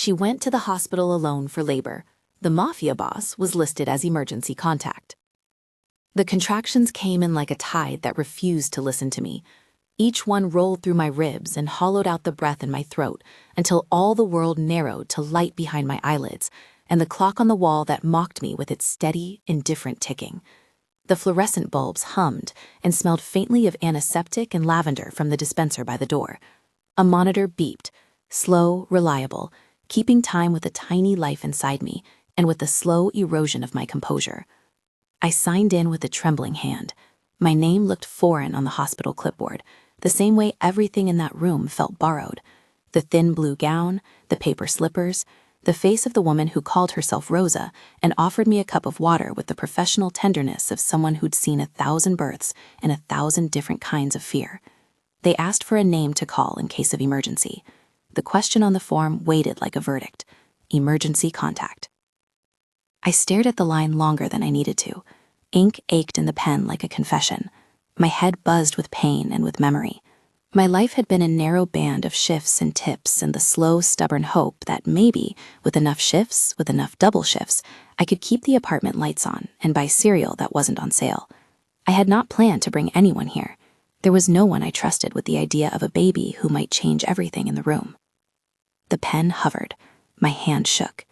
she went to the hospital alone for labor. The Mafia boss was listed as emergency contact. The contractions came in like a tide that refused to listen to me. Each one rolled through my ribs and hollowed out the breath in my throat until all the world narrowed to light behind my eyelids and the clock on the wall that mocked me with its steady, indifferent ticking. The fluorescent bulbs hummed and smelled faintly of antiseptic and lavender from the dispenser by the door. A monitor beeped, slow, reliable, keeping time with the tiny life inside me and with the slow erosion of my composure. I signed in with a trembling hand. My name looked foreign on the hospital clipboard, the same way everything in that room felt borrowed. The thin blue gown, the paper slippers, the face of the woman who called herself Rosa and offered me a cup of water with the professional tenderness of someone who'd seen 1,000 births and 1,000 different kinds of fear. They asked for a name to call in case of emergency. The question on the form weighted like a verdict: emergency contact. I stared at the line longer than I needed to. Ink ached in the pen like a confession. My head buzzed with pain and with memory. My life had been a narrow band of shifts and tips and the slow, stubborn hope that maybe, with enough shifts, with enough double shifts, I could keep the apartment lights on and buy cereal that wasn't on sale. I had not planned to bring anyone here. There was no one I trusted with the idea of a baby who might change everything in the room. The pen hovered. My hand shook.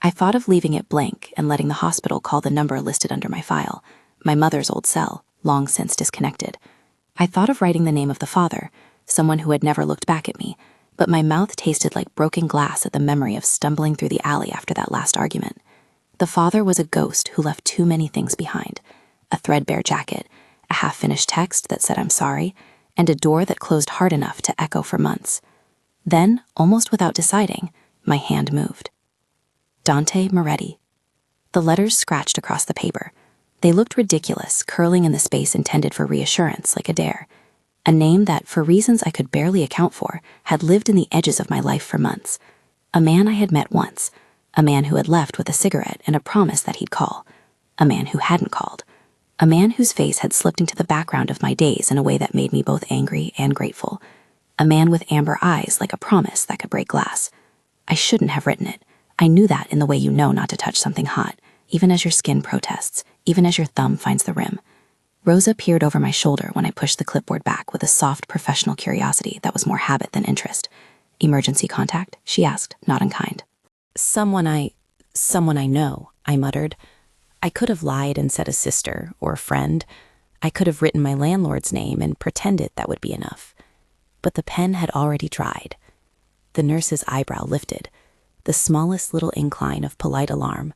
I thought of leaving it blank and letting the hospital call the number listed under my file, my mother's old cell, long since disconnected. I thought of writing the name of the father, someone who had never looked back at me, but my mouth tasted like broken glass at the memory of stumbling through the alley after that last argument. The father was a ghost who left too many things behind: a threadbare jacket, a half-finished text that said I'm sorry, and a door that closed hard enough to echo for months. Then, almost without deciding, my hand moved. Dante Moretti. The letters scratched across the paper. They looked ridiculous, curling in the space intended for reassurance, like a dare. A name that, for reasons I could barely account for, had lived in the edges of my life for months. A man I had met once. A man who had left with a cigarette and a promise that he'd call. A man who hadn't called. A man whose face had slipped into the background of my days in a way that made me both angry and grateful. A man with amber eyes like a promise that could break glass. I shouldn't have written it. I knew that in the way you know not to touch something hot, even as your skin protests, even as your thumb finds the rim. Rosa peered over my shoulder when I pushed the clipboard back with a soft professional curiosity that was more habit than interest. Emergency contact? She asked, not unkind. Someone I know, I muttered. I could have lied and said a sister or a friend. I could have written my landlord's name and pretended that would be enough. But the pen had already dried. The nurse's eyebrow lifted, the smallest little incline of polite alarm.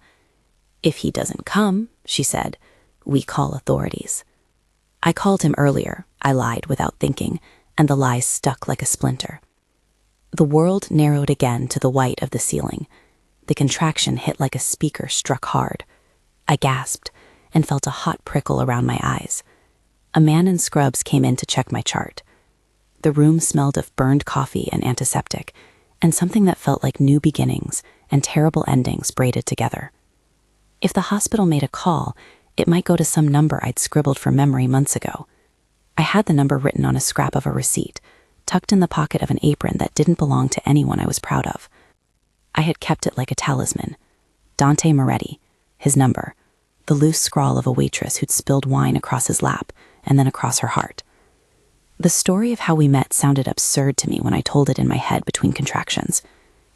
If he doesn't come, she said, we call authorities. I called him earlier, I lied without thinking, and the lie stuck like a splinter. The world narrowed again to the white of the ceiling. The contraction hit like a speaker struck hard. I gasped and felt a hot prickle around my eyes. A man in scrubs came in to check my chart. The room smelled of burned coffee and antiseptic, and something that felt like new beginnings and terrible endings braided together. If the hospital made a call, it might go to some number I'd scribbled for memory months ago. I had the number written on a scrap of a receipt, tucked in the pocket of an apron that didn't belong to anyone I was proud of. I had kept it like a talisman. Dante Moretti, his number, the loose scrawl of a waitress who'd spilled wine across his lap and then across her heart. The story of how we met sounded absurd to me when I told it in my head between contractions.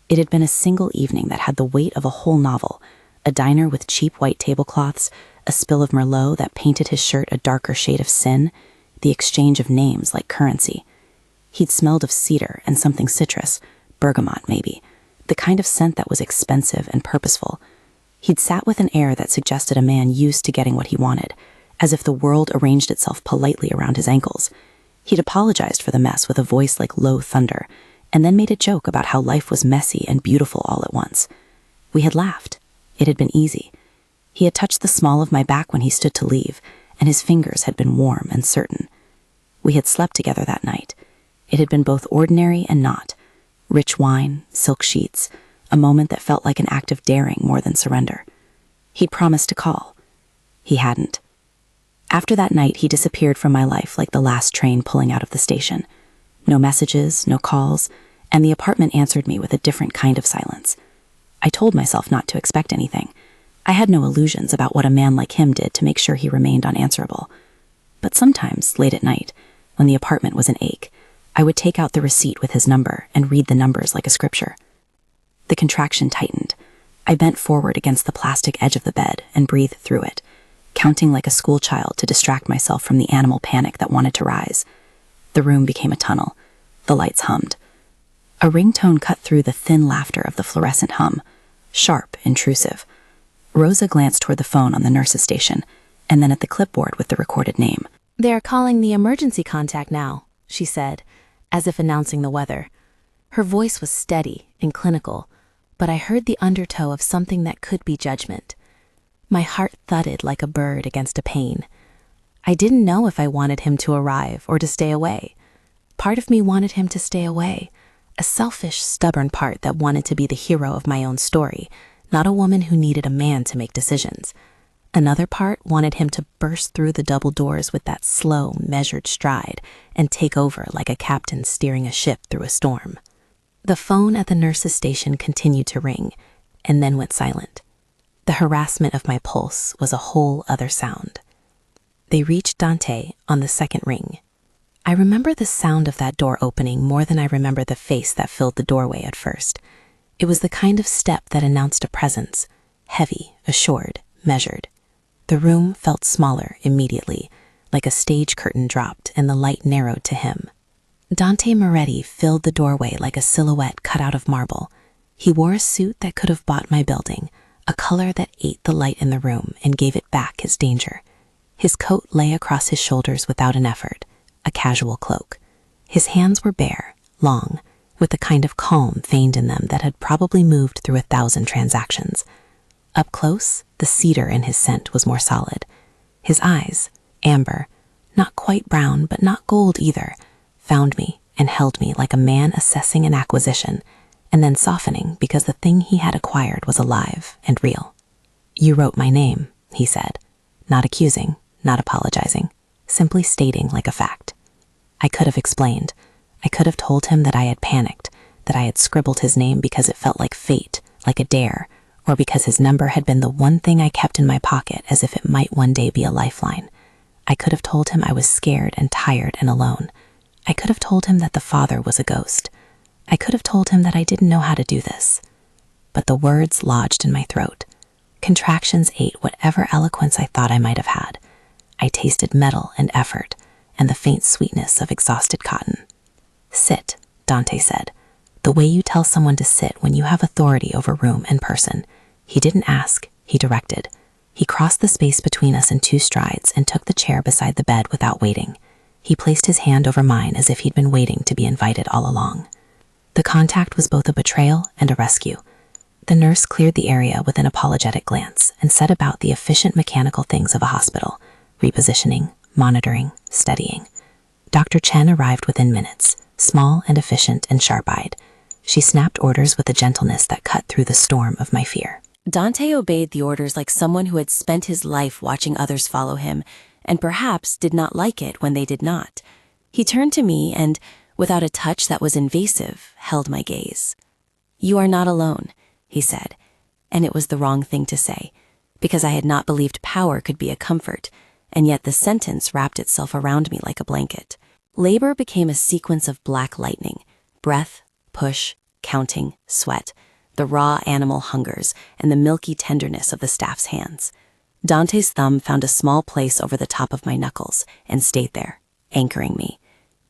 It had been a single evening that had the weight of a whole novel, a diner with cheap white tablecloths, a spill of Merlot that painted his shirt a darker shade of sin, the exchange of names like currency. He'd smelled of cedar and something citrus, bergamot maybe, the kind of scent that was expensive and purposeful. He'd sat with an air that suggested a man used to getting what he wanted, as if the world arranged itself politely around his ankles. He'd apologized for the mess with a voice like low thunder, and then made a joke about how life was messy and beautiful all at once. We had laughed. It had been easy. He had touched the small of my back when he stood to leave, and his fingers had been warm and certain. We had slept together that night. It had been both ordinary and not. Rich wine, silk sheets, a moment that felt like an act of daring more than surrender. He'd promised to call. He hadn't. After that night, he disappeared from my life like the last train pulling out of the station. No messages, no calls, and the apartment answered me with a different kind of silence. I told myself not to expect anything. I had no illusions about what a man like him did to make sure he remained unanswerable. But sometimes, late at night, when the apartment was an ache, I would take out the receipt with his number and read the numbers like a scripture. The contraction tightened. I bent forward against the plastic edge of the bed and breathed through it, counting like a schoolchild to distract myself from the animal panic that wanted to rise. The room became a tunnel. The lights hummed. A ringtone cut through the thin laughter of the fluorescent hum, sharp, intrusive. Rosa glanced toward the phone on the nurse's station, and then at the clipboard with the recorded name. "They are calling the emergency contact now," she said, as if announcing the weather. Her voice was steady and clinical, but I heard the undertow of something that could be judgment. My heart thudded like a bird against a pane. I didn't know if I wanted him to arrive or to stay away. Part of me wanted him to stay away, a selfish, stubborn part that wanted to be the hero of my own story, not a woman who needed a man to make decisions. Another part wanted him to burst through the double doors with that slow, measured stride and take over like a captain steering a ship through a storm. The phone at the nurse's station continued to ring, and then went silent. The harassment of my pulse was a whole other sound. They reached Dante on the second ring. I remember the sound of that door opening more than I remember the face that filled the doorway at first. It was the kind of step that announced a presence, heavy, assured, measured. The room felt smaller immediately, like a stage curtain dropped and the light narrowed to him. Dante Moretti filled the doorway like a silhouette cut out of marble. He wore a suit that could have bought my building, a color that ate the light in the room and gave it back its danger. His coat lay across his shoulders without an effort, a casual cloak. His hands were bare, long, with a kind of calm veined in them that had probably moved through 1,000 transactions. Up close, the cedar in his scent was more solid. His eyes, amber, not quite brown but not gold either, found me and held me like a man assessing an acquisition, and then softening because the thing he had acquired was alive and real. "You wrote my name," he said, not accusing, not apologizing, simply stating like a fact. I could have explained. I could have told him that I had panicked, that I had scribbled his name because it felt like fate, like a dare, or because his number had been the one thing I kept in my pocket as if it might one day be a lifeline. I could have told him I was scared and tired and alone. I could have told him that the father was a ghost. I could have told him that I didn't know how to do this. But the words lodged in my throat. Contractions ate whatever eloquence I thought I might have had. I tasted metal and effort, and the faint sweetness of exhausted cotton. "Sit," Dante said, "the way you tell someone to sit when you have authority over room and person." He didn't ask, he directed. He crossed the space between us in 2 strides and took the chair beside the bed without waiting. He placed his hand over mine as if he'd been waiting to be invited all along. The contact was both a betrayal and a rescue. The nurse cleared the area with an apologetic glance and set about the efficient mechanical things of a hospital, repositioning, monitoring, steadying. Dr. Chen arrived within minutes, small and efficient and sharp-eyed. She snapped orders with a gentleness that cut through the storm of my fear. Dante obeyed the orders like someone who had spent his life watching others follow him, and perhaps did not like it when they did not. He turned to me and, without a touch that was invasive, held my gaze. "You are not alone," he said, and it was the wrong thing to say, because I had not believed power could be a comfort, and yet the sentence wrapped itself around me like a blanket. Labor became a sequence of black lightning, breath, push, counting, sweat, the raw animal hungers, and the milky tenderness of the staff's hands. Dante's thumb found a small place over the top of my knuckles and stayed there, anchoring me.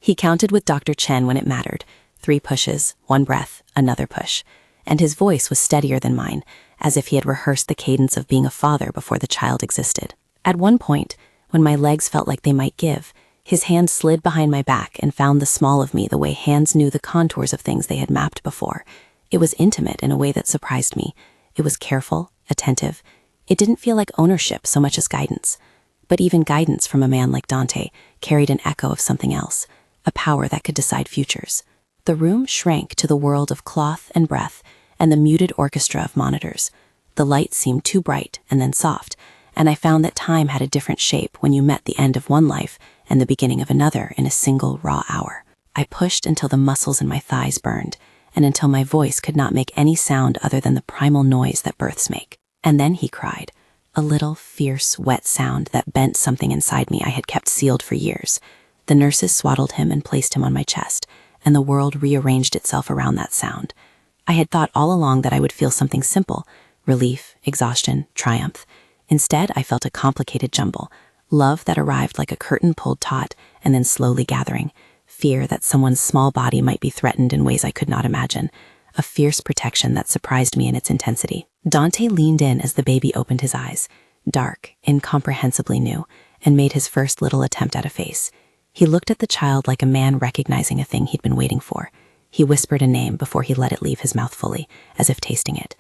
He counted with Dr. Chen when it mattered, 3 pushes, 1 breath, another push, and his voice was steadier than mine, as if he had rehearsed the cadence of being a father before the child existed. At one point, when my legs felt like they might give, his hand slid behind my back and found the small of me the way hands knew the contours of things they had mapped before. It was intimate in a way that surprised me. It was careful, attentive. It didn't feel like ownership so much as guidance. But even guidance from a man like Dante carried an echo of something else, a power that could decide futures. The room shrank to the world of cloth and breath and the muted orchestra of monitors. The light seemed too bright and then soft, and I found that time had a different shape when you met the end of one life and the beginning of another in a single raw hour. I pushed until the muscles in my thighs burned, and until my voice could not make any sound other than the primal noise that births make. And then he cried, a little, fierce, wet sound that bent something inside me I had kept sealed for years. The nurses swaddled him and placed him on my chest, and the world rearranged itself around that sound. I had thought all along that I would feel something simple, relief, exhaustion, triumph. Instead, I felt a complicated jumble, love that arrived like a curtain pulled taut and then slowly gathering, fear that someone's small body might be threatened in ways I could not imagine, a fierce protection that surprised me in its intensity. Dante leaned in as the baby opened his eyes, dark, incomprehensibly new, and made his first little attempt at a face. He looked at the child like a man recognizing a thing he'd been waiting for. He whispered a name before he let it leave his mouth fully, as if tasting it.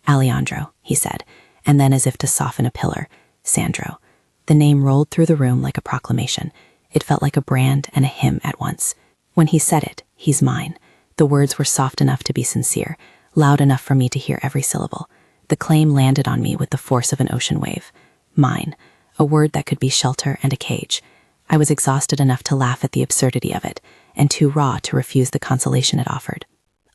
Alejandro, he said, and then as if to soften a pillar, Sandro. The name rolled through the room like a proclamation. It felt like a brand and a hymn at once. When he said it, he's mine. The words were soft enough to be sincere, loud enough for me to hear every syllable. The claim landed on me with the force of an ocean wave. Mine, a word that could be shelter and a cage. I was exhausted enough to laugh at the absurdity of it, and too raw to refuse the consolation it offered.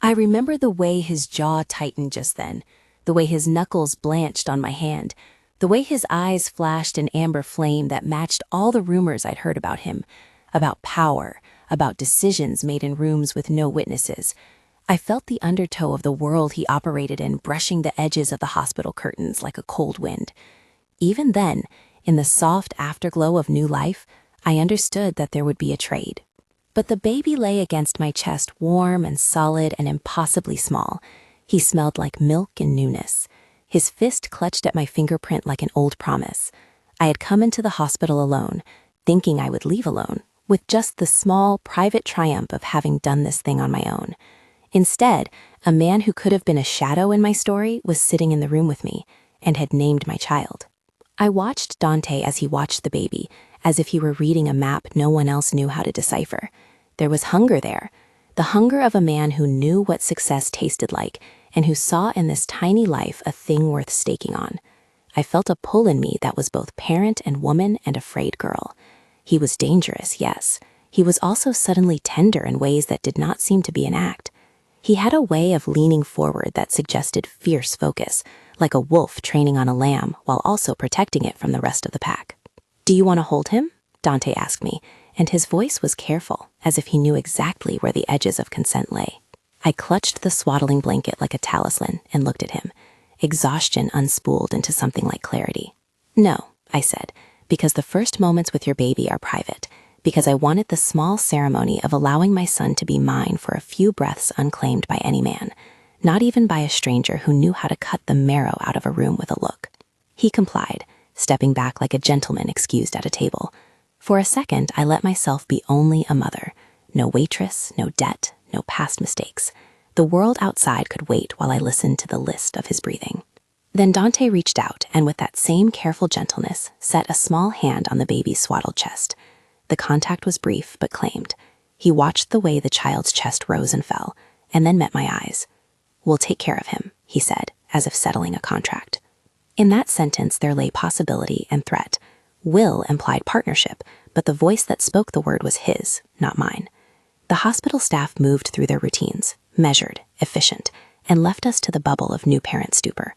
I remember the way his jaw tightened just then, the way his knuckles blanched on my hand, the way his eyes flashed an amber flame that matched all the rumors I'd heard about him, about power, about decisions made in rooms with no witnesses. I felt the undertow of the world he operated in brushing the edges of the hospital curtains like a cold wind. Even then, in the soft afterglow of new life, I understood that there would be a trade. But the baby lay against my chest warm and solid and impossibly small. He smelled like milk and newness. His fist clutched at my fingerprint like an old promise. I had come into the hospital alone, thinking I would leave alone, with just the small, private triumph of having done this thing on my own. Instead, a man who could have been a shadow in my story was sitting in the room with me and had named my child. I watched Dante as he watched the baby, as if he were reading a map no one else knew how to decipher. There was hunger there, the hunger of a man who knew what success tasted like and who saw in this tiny life a thing worth staking on. I felt a pull in me that was both parent and woman and afraid girl. He was dangerous, yes. He was also suddenly tender in ways that did not seem to be an act. He had a way of leaning forward that suggested fierce focus, like a wolf training on a lamb while also protecting it from the rest of the pack. "Do you want to hold him?" Dante asked me, and his voice was careful, as if he knew exactly where the edges of consent lay. I clutched the swaddling blanket like a talisman and looked at him. Exhaustion unspooled into something like clarity. "No," I said, "because the first moments with your baby are private, because I wanted the small ceremony of allowing my son to be mine for a few breaths unclaimed by any man, not even by a stranger who knew how to cut the marrow out of a room with a look." He complied, stepping back like a gentleman excused at a table. For a second, I let myself be only a mother. No waitress, no debt, no past mistakes. The world outside could wait while I listened to the list of his breathing. Then Dante reached out and with that same careful gentleness, set a small hand on the baby's swaddled chest. The contact was brief but claimed. He watched the way the child's chest rose and fell, and then met my eyes. "We'll take care of him," he said, as if settling a contract. In that sentence there lay possibility and threat. Will implied partnership, but the voice that spoke the word was his, not mine. The hospital staff moved through their routines, measured, efficient, and left us to the bubble of new parent stupor.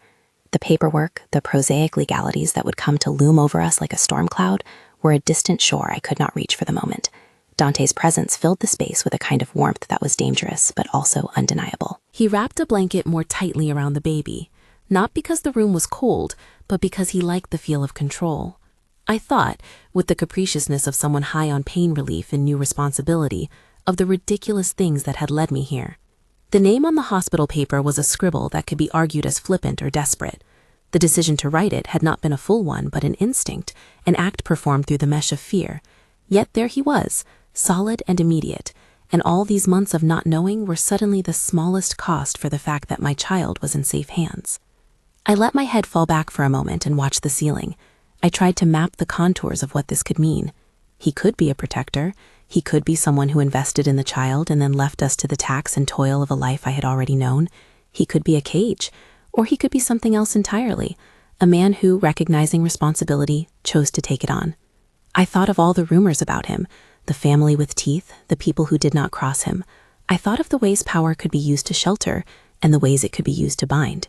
The paperwork, the prosaic legalities that would come to loom over us like a storm cloud, were a distant shore I could not reach for the moment. Dante's presence filled the space with a kind of warmth that was dangerous, but also undeniable. He wrapped a blanket more tightly around the baby, not because the room was cold, but because he liked the feel of control. I thought, with the capriciousness of someone high on pain relief and new responsibility, of the ridiculous things that had led me here. The name on the hospital paper was a scribble that could be argued as flippant or desperate. The decision to write it had not been a full one, but an instinct, an act performed through the mesh of fear. Yet there he was, solid and immediate, and all these months of not knowing were suddenly the smallest cost for the fact that my child was in safe hands. I let my head fall back for a moment and watched the ceiling. I tried to map the contours of what this could mean. He could be a protector. He could be someone who invested in the child and then left us to the tax and toil of a life I had already known. He could be a cage, or he could be something else entirely, a man who, recognizing responsibility, chose to take it on. I thought of all the rumors about him, the family with teeth, the people who did not cross him. I thought of the ways power could be used to shelter and the ways it could be used to bind.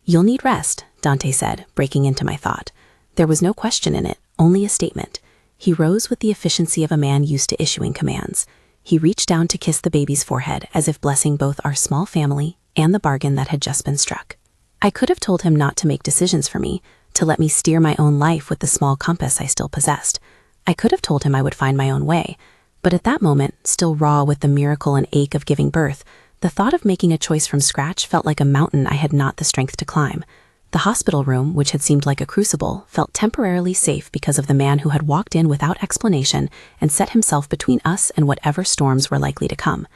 "You'll need rest," Dante said, breaking into my thought. There was no question in it, only a statement. He rose with the efficiency of a man used to issuing commands. He reached down to kiss the baby's forehead as if blessing both our small family and the bargain that had just been struck. I could have told him not to make decisions for me, to let me steer my own life with the small compass I still possessed. I could have told him I would find my own way, but at that moment, still raw with the miracle and ache of giving birth, the thought of making a choice from scratch felt like a mountain I had not the strength to climb. The hospital room, which had seemed like a crucible, felt temporarily safe because of the man who had walked in without explanation and set himself between us and whatever storms were likely to come.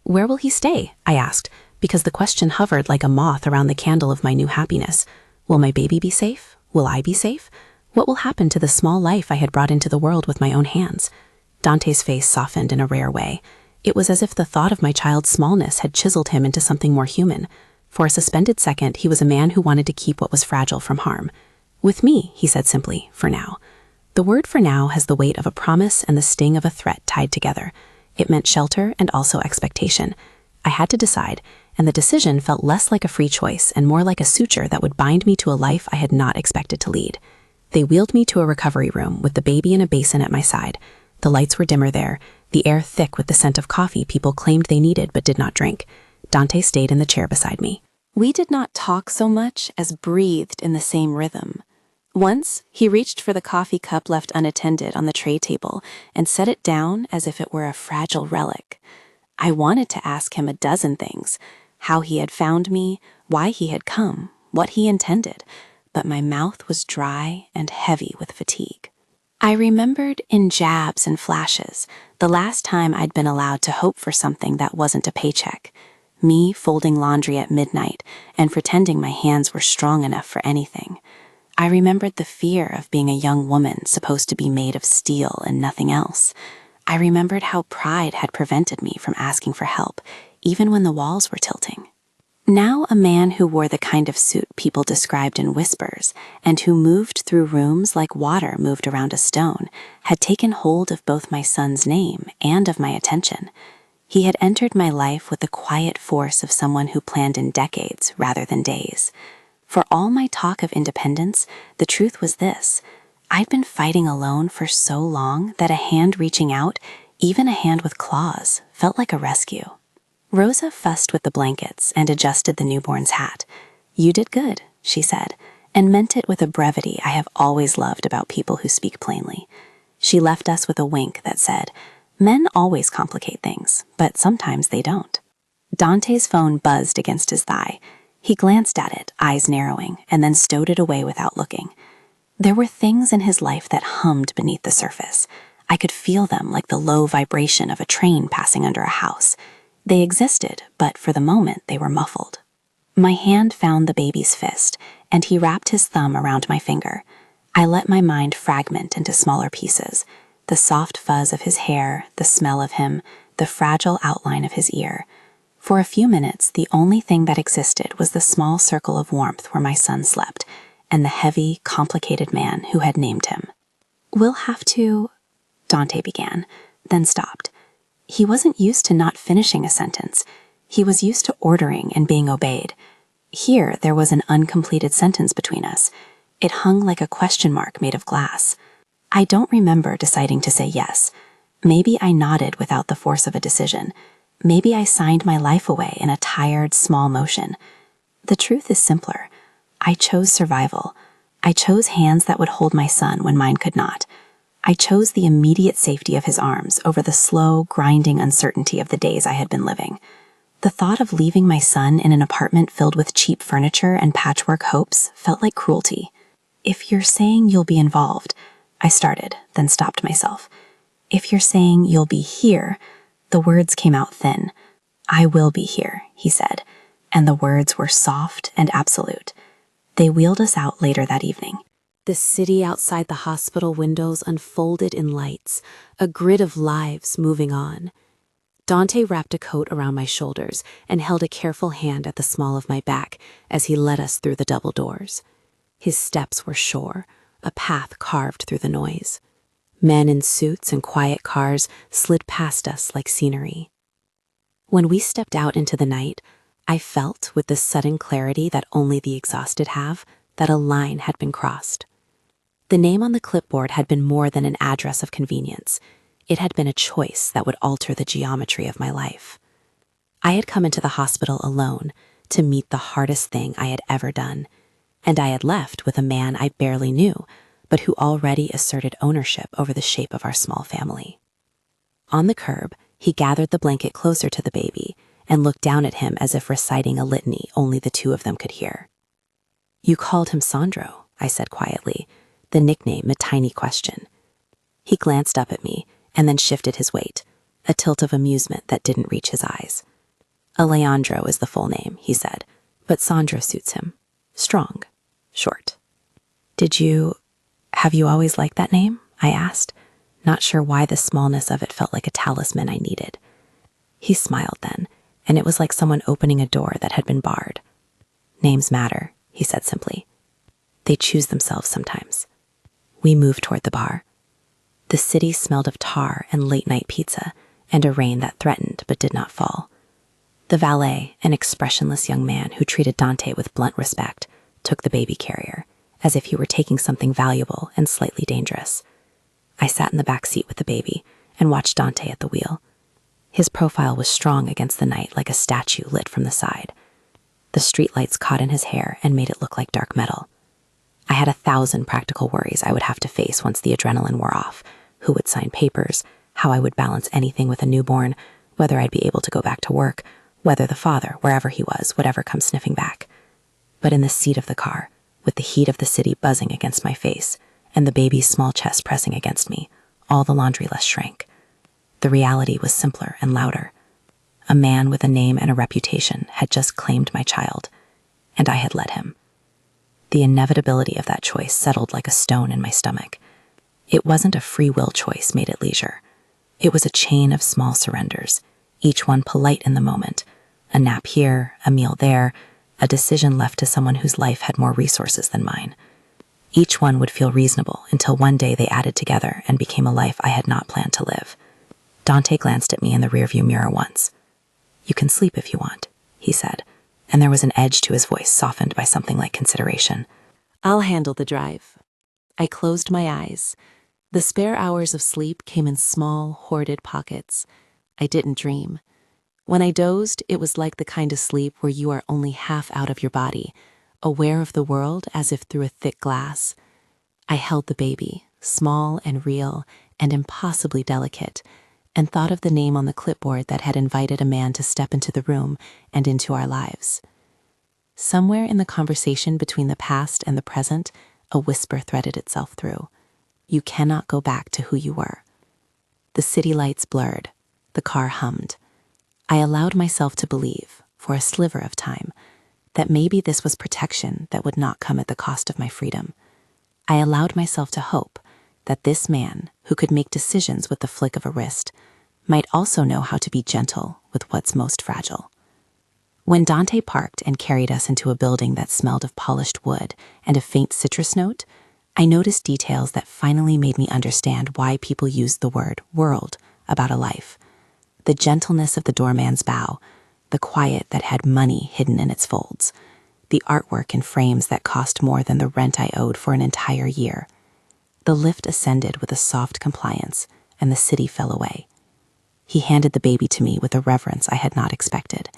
"Where will he stay?" I asked, because the question hovered like a moth around the candle of my new happiness. Will my baby be safe? Will I be safe? What will happen to the small life I had brought into the world with my own hands? Dante's face softened in a rare way. It was as if the thought of my child's smallness had chiseled him into something more human. For a suspended second, he was a man who wanted to keep what was fragile from harm. "With me," he said simply, "for now." The word "for now" has the weight of a promise and the sting of a threat tied together. It meant shelter and also expectation. I had to decide, and the decision felt less like a free choice and more like a suture that would bind me to a life I had not expected to lead. They wheeled me to a recovery room with the baby in a basin at my side. The lights were dimmer there, the air thick with the scent of coffee people claimed they needed but did not drink. Dante stayed in the chair beside me. We did not talk so much as breathed in the same rhythm. Once, he reached for the coffee cup left unattended on the tray table and set it down as if it were a fragile relic. I wanted to ask him a dozen things: how he had found me, why he had come, what he intended, but my mouth was dry and heavy with fatigue. I remembered in jabs and flashes the last time I'd been allowed to hope for something that wasn't a paycheck. Me folding laundry at midnight and pretending my hands were strong enough for anything. I remembered the fear of being a young woman supposed to be made of steel and nothing else. I remembered how pride had prevented me from asking for help, even when the walls were tilting. Now a man who wore the kind of suit people described in whispers and who moved through rooms like water moved around a stone had taken hold of both my son's name and of my attention. He had entered my life with the quiet force of someone who planned in decades rather than days. For all my talk of independence, the truth was this: I'd been fighting alone for so long that a hand reaching out, even a hand with claws, felt like a rescue. Rosa fussed with the blankets and adjusted the newborn's hat. "You did good," she said, and meant it with a brevity I have always loved about people who speak plainly. She left us with a wink that said, "Men always complicate things, but sometimes they don't." Dante's phone buzzed against his thigh. He glanced at it, eyes narrowing, and then stowed it away without looking. There were things in his life that hummed beneath the surface. I could feel them like the low vibration of a train passing under a house. They existed, but for the moment they were muffled. My hand found the baby's fist, and he wrapped his thumb around my finger. I let my mind fragment into smaller pieces: the soft fuzz of his hair, the smell of him, the fragile outline of his ear. For a few minutes, the only thing that existed was the small circle of warmth where my son slept, and the heavy, complicated man who had named him. "We'll have to," Dante began, then stopped. He wasn't used to not finishing a sentence. He was used to ordering and being obeyed. Here, there was an uncompleted sentence between us. It hung like a question mark made of glass. I don't remember deciding to say yes. Maybe I nodded without the force of a decision. Maybe I signed my life away in a tired, small motion. The truth is simpler. I chose survival. I chose hands that would hold my son when mine could not. I chose the immediate safety of his arms over the slow, grinding uncertainty of the days I had been living. The thought of leaving my son in an apartment filled with cheap furniture and patchwork hopes felt like cruelty. "If you're saying you'll be involved," I started, then stopped myself. "If you're saying you'll be here," the words came out thin. "I will be here," he said, and the words were soft and absolute. They wheeled us out later that evening. The city outside the hospital windows unfolded in lights, a grid of lives moving on. Dante wrapped a coat around my shoulders and held a careful hand at the small of my back as he led us through the double doors. His steps were sure, a path carved through the noise. Men in suits and quiet cars slid past us like scenery. When we stepped out into the night, I felt, with the sudden clarity that only the exhausted have, that a line had been crossed. The name on the clipboard had been more than an address of convenience. It had been a choice that would alter the geometry of my life. I had come into the hospital alone to meet the hardest thing I had ever done, and I had left with a man I barely knew, but who already asserted ownership over the shape of our small family. On the curb, he gathered the blanket closer to the baby and looked down at him as if reciting a litany only the two of them could hear. "You called him Sandro," I said quietly, the nickname a tiny question. He glanced up at me and then shifted his weight, a tilt of amusement that didn't reach his eyes. "Alejandro is the full name," he said, "but Sandro suits him. Strong, short." Have you always liked that name?" I asked, not sure why the smallness of it felt like a talisman I needed. He smiled then, and it was like someone opening a door that had been barred. "Names matter," he said simply. "They choose themselves sometimes." We moved toward the bar. The city smelled of tar and late-night pizza and a rain that threatened but did not fall. The valet, an expressionless young man who treated Dante with blunt respect, took the baby carrier, as if he were taking something valuable and slightly dangerous. I sat in the back seat with the baby and watched Dante at the wheel. His profile was strong against the night like a statue lit from the side. The streetlights caught in his hair and made it look like dark metal. I had 1,000 practical worries I would have to face once the adrenaline wore off: who would sign papers, how I would balance anything with a newborn, whether I'd be able to go back to work, whether the father, wherever he was, would ever come sniffing back. But in the seat of the car, with the heat of the city buzzing against my face and the baby's small chest pressing against me, all the laundry list shrank. The reality was simpler and louder. A man with a name and a reputation had just claimed my child, and I had let him. The inevitability of that choice settled like a stone in my stomach. It wasn't a free will choice made at leisure. It was a chain of small surrenders, each one polite in the moment. A nap here, a meal there, a decision left to someone whose life had more resources than mine. Each one would feel reasonable until one day they added together and became a life I had not planned to live. Dante glanced at me in the rearview mirror once. "You can sleep if you want," he said, and there was an edge to his voice softened by something like consideration. "I'll handle the drive." I closed my eyes. The spare hours of sleep came in small, hoarded pockets. I didn't dream. When I dozed, it was like the kind of sleep where you are only half out of your body, aware of the world as if through a thick glass. I held the baby, small and real and impossibly delicate, and thought of the name on the clipboard that had invited a man to step into the room and into our lives. Somewhere in the conversation between the past and the present, a whisper threaded itself through. You cannot go back to who you were. The city lights blurred. The car hummed. I allowed myself to believe, for a sliver of time, that maybe this was protection that would not come at the cost of my freedom. I allowed myself to hope that this man, who could make decisions with the flick of a wrist, might also know how to be gentle with what's most fragile. When Dante parked and carried us into a building that smelled of polished wood and a faint citrus note, I noticed details that finally made me understand why people used the word world about a life. The gentleness of the doorman's bow, the quiet that had money hidden in its folds, the artwork in frames that cost more than the rent I owed for an entire year. The lift ascended with a soft compliance, and the city fell away. He handed the baby to me with a reverence I had not expected.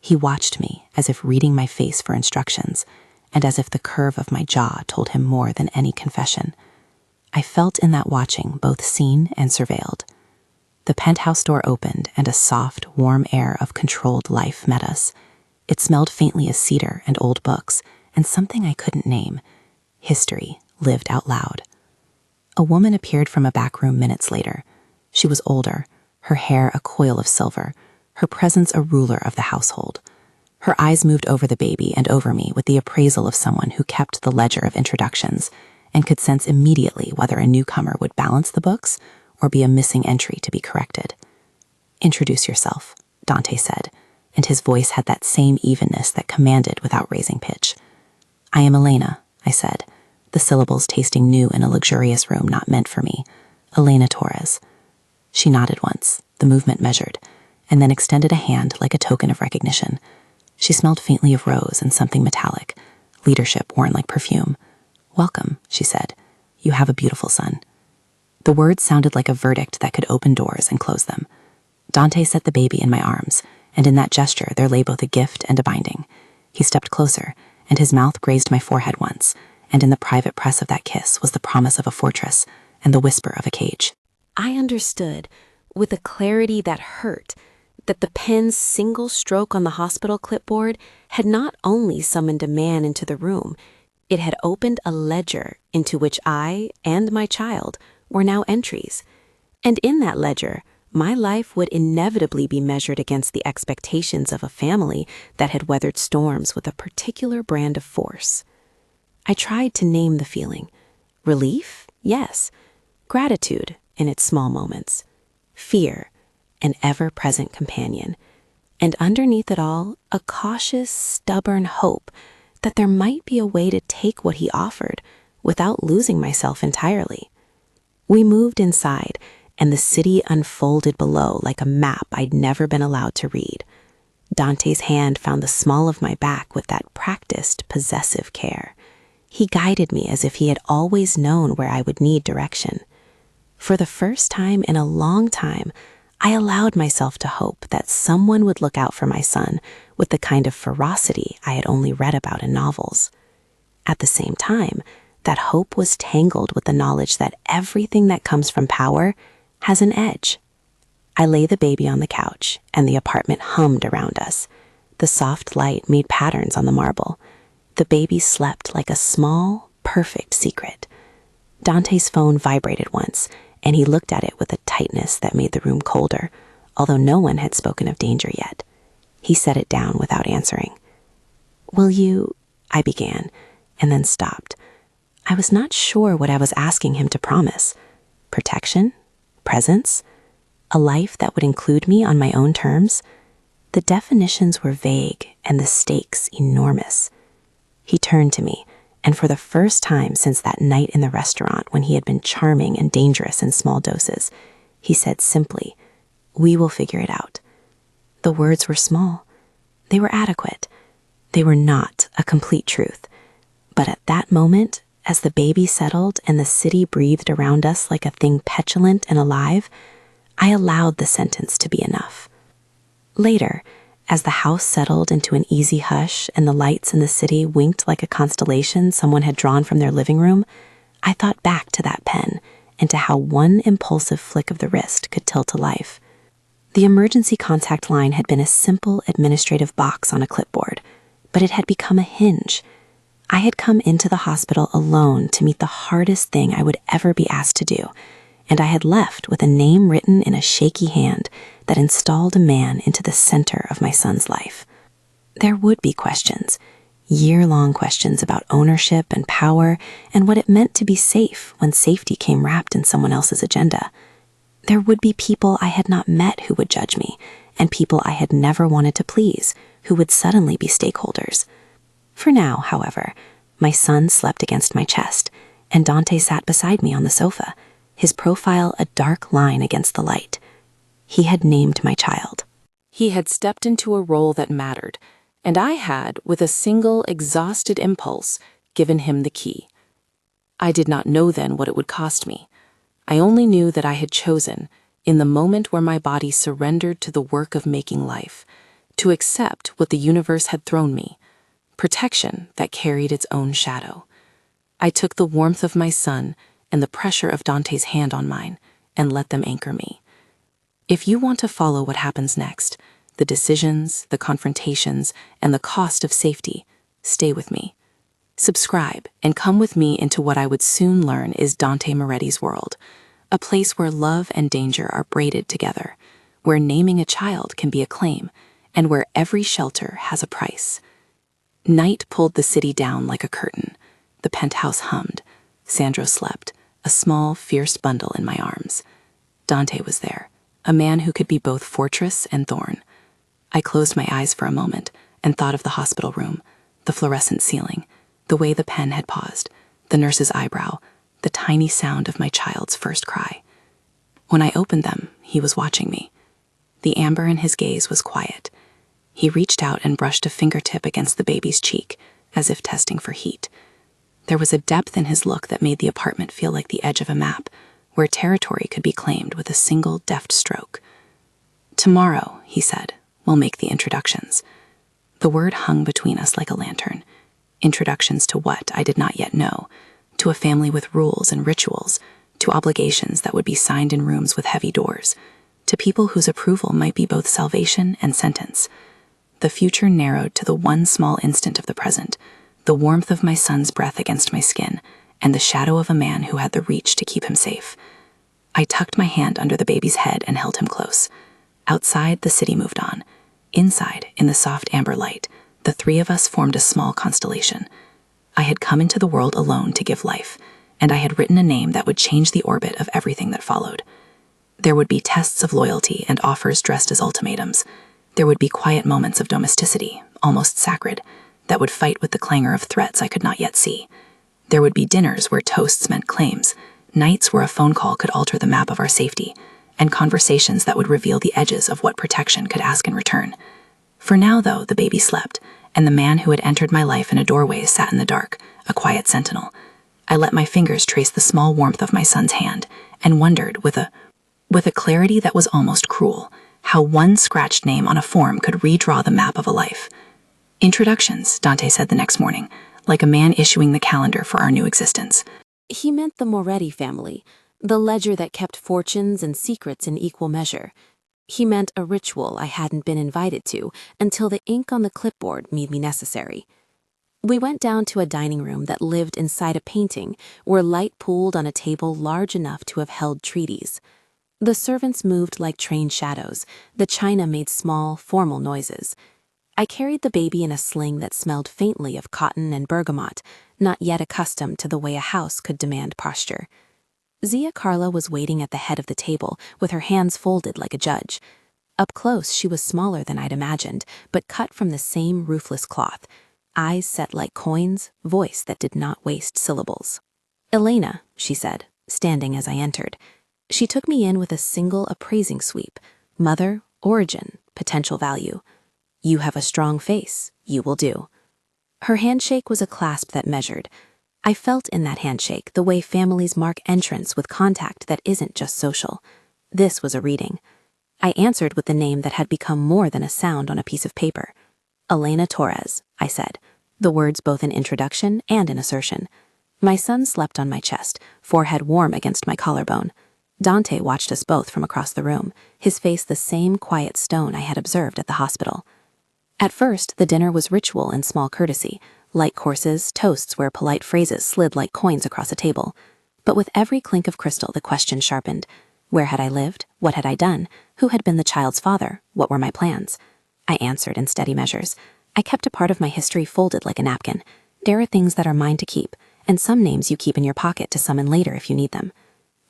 He watched me as if reading my face for instructions, and as if the curve of my jaw told him more than any confession. I felt in that watching both seen and surveilled. The penthouse door opened and a soft, warm air of controlled life met us. It smelled faintly of cedar and old books, and something I couldn't name. History lived out loud. A woman appeared from a back room minutes later. She was older, her hair a coil of silver, her presence a ruler of the household. Her eyes moved over the baby and over me with the appraisal of someone who kept the ledger of introductions and could sense immediately whether a newcomer would balance the books or be a missing entry to be corrected. "Introduce yourself," Dante said, and his voice had that same evenness that commanded without raising pitch. "I am Elena," I said, the syllables tasting new in a luxurious room not meant for me, Elena Torres. She nodded once, the movement measured, and then extended a hand like a token of recognition. She smelled faintly of rose and something metallic, leadership worn like perfume. "Welcome," she said. "You have a beautiful son." The words sounded like a verdict that could open doors and close them. Dante set the baby in my arms, and in that gesture there lay both a gift and a binding. He stepped closer, and his mouth grazed my forehead once, and in the private press of that kiss was the promise of a fortress and the whisper of a cage. I understood, with a clarity that hurt, that the pen's single stroke on the hospital clipboard had not only summoned a man into the room, it had opened a ledger into which I and my child were now entries. And in that ledger, my life would inevitably be measured against the expectations of a family that had weathered storms with a particular brand of force. I tried to name the feeling. Relief? Yes. Gratitude in its small moments. Fear, an ever-present companion. And underneath it all, a cautious, stubborn hope that there might be a way to take what he offered without losing myself entirely. We moved inside, and the city unfolded below like a map I'd never been allowed to read. Dante's hand found the small of my back with that practiced, possessive care. He guided me as if he had always known where I would need direction. For the first time in a long time, I allowed myself to hope that someone would look out for my son with the kind of ferocity I had only read about in novels. At the same time, that hope was tangled with the knowledge that everything that comes from power has an edge. I lay the baby on the couch, and the apartment hummed around us. The soft light made patterns on the marble. The baby slept like a small, perfect secret. Dante's phone vibrated once, and he looked at it with a tightness that made the room colder, although no one had spoken of danger yet. He set it down without answering. "Will you—" I began, and then stopped. I was not sure what I was asking him to promise. Protection? Presence? A life that would include me on my own terms? The definitions were vague and the stakes enormous. He turned to me, and for the first time since that night in the restaurant when he had been charming and dangerous in small doses, he said simply, "We will figure it out." The words were small. They were adequate. They were not a complete truth. But at that moment, as the baby settled and the city breathed around us like a thing petulant and alive, I allowed the sentence to be enough. Later, as the house settled into an easy hush and the lights in the city winked like a constellation someone had drawn from their living room, I thought back to that pen and to how one impulsive flick of the wrist could tilt a life. The emergency contact line had been a simple administrative box on a clipboard, but it had become a hinge. I had come into the hospital alone to meet the hardest thing I would ever be asked to do, and I had left with a name written in a shaky hand that installed a man into the center of my son's life. There would be questions, year-long questions about ownership and power and what it meant to be safe when safety came wrapped in someone else's agenda. There would be people I had not met who would judge me, and people I had never wanted to please who would suddenly be stakeholders. For now, however, my son slept against my chest, and Dante sat beside me on the sofa, his profile a dark line against the light. He had named my child. He had stepped into a role that mattered, and I had, with a single exhausted impulse, given him the key. I did not know then what it would cost me. I only knew that I had chosen, in the moment where my body surrendered to the work of making life, to accept what the universe had thrown me, protection that carried its own shadow. I took the warmth of my son and the pressure of Dante's hand on mine and let them anchor me. If you want to follow what happens next, the decisions, the confrontations, and the cost of safety, stay with me. Subscribe and come with me into what I would soon learn is Dante Moretti's world, a place where love and danger are braided together, where naming a child can be a claim, and where every shelter has a price. Night pulled the city down like a curtain. The penthouse hummed. Sandro slept, a small, fierce bundle in my arms. Dante was there, a man who could be both fortress and thorn. I closed my eyes for a moment and thought of the hospital room, the fluorescent ceiling, the way the pen had paused, the nurse's eyebrow, the tiny sound of my child's first cry. When I opened them, he was watching me. The amber in his gaze was quiet. He reached out and brushed a fingertip against the baby's cheek, as if testing for heat. There was a depth in his look that made the apartment feel like the edge of a map, where territory could be claimed with a single deft stroke. "Tomorrow," he said, "we'll make the introductions." The word hung between us like a lantern. Introductions to what I did not yet know, to a family with rules and rituals, to obligations that would be signed in rooms with heavy doors, to people whose approval might be both salvation and sentence. The future narrowed to the one small instant of the present, the warmth of my son's breath against my skin, and the shadow of a man who had the reach to keep him safe. I tucked my hand under the baby's head and held him close. Outside, the city moved on. Inside, in the soft amber light, the three of us formed a small constellation. I had come into the world alone to give life, and I had written a name that would change the orbit of everything that followed. There would be tests of loyalty and offers dressed as ultimatums. There would be quiet moments of domesticity, almost sacred, that would fight with the clangor of threats I could not yet see. There would be dinners where toasts meant claims, nights where a phone call could alter the map of our safety, and conversations that would reveal the edges of what protection could ask in return. For now, though, the baby slept, and the man who had entered my life in a doorway sat in the dark, a quiet sentinel. I let my fingers trace the small warmth of my son's hand, and wondered, with a clarity that was almost cruel, how one scratched name on a form could redraw the map of a life. "Introductions," Dante said the next morning, like a man issuing the calendar for our new existence. He meant the Moretti family, the ledger that kept fortunes and secrets in equal measure. He meant a ritual I hadn't been invited to until the ink on the clipboard made me necessary. We went down to a dining room that lived inside a painting where light pooled on a table large enough to have held treaties. The servants moved like trained shadows. The china made small, formal noises. I carried the baby in a sling that smelled faintly of cotton and bergamot, not yet accustomed to the way a house could demand posture. Zia Carla was waiting at the head of the table with her hands folded like a judge. Up close, she was smaller than I'd imagined, but cut from the same ruthless cloth. Eyes set like coins, voice that did not waste syllables. "Elena," she said, standing as I entered. She took me in with a single appraising sweep. Mother, origin, potential value. "You have a strong face. You will do." Her handshake was a clasp that measured. I felt in that handshake the way families mark entrance with contact that isn't just social. This was a reading. I answered with the name that had become more than a sound on a piece of paper. "Elena Torres," I said, the words both an introduction and an assertion. My son slept on my chest, forehead warm against my collarbone. Dante watched us both from across the room, his face the same quiet stone I had observed at the hospital. At first, the dinner was ritual and small courtesy, light courses, toasts where polite phrases slid like coins across a table. But with every clink of crystal, the question sharpened. Where had I lived? What had I done? Who had been the child's father? What were my plans? I answered in steady measures. I kept a part of my history folded like a napkin. There are things that are mine to keep, and some names you keep in your pocket to summon later if you need them.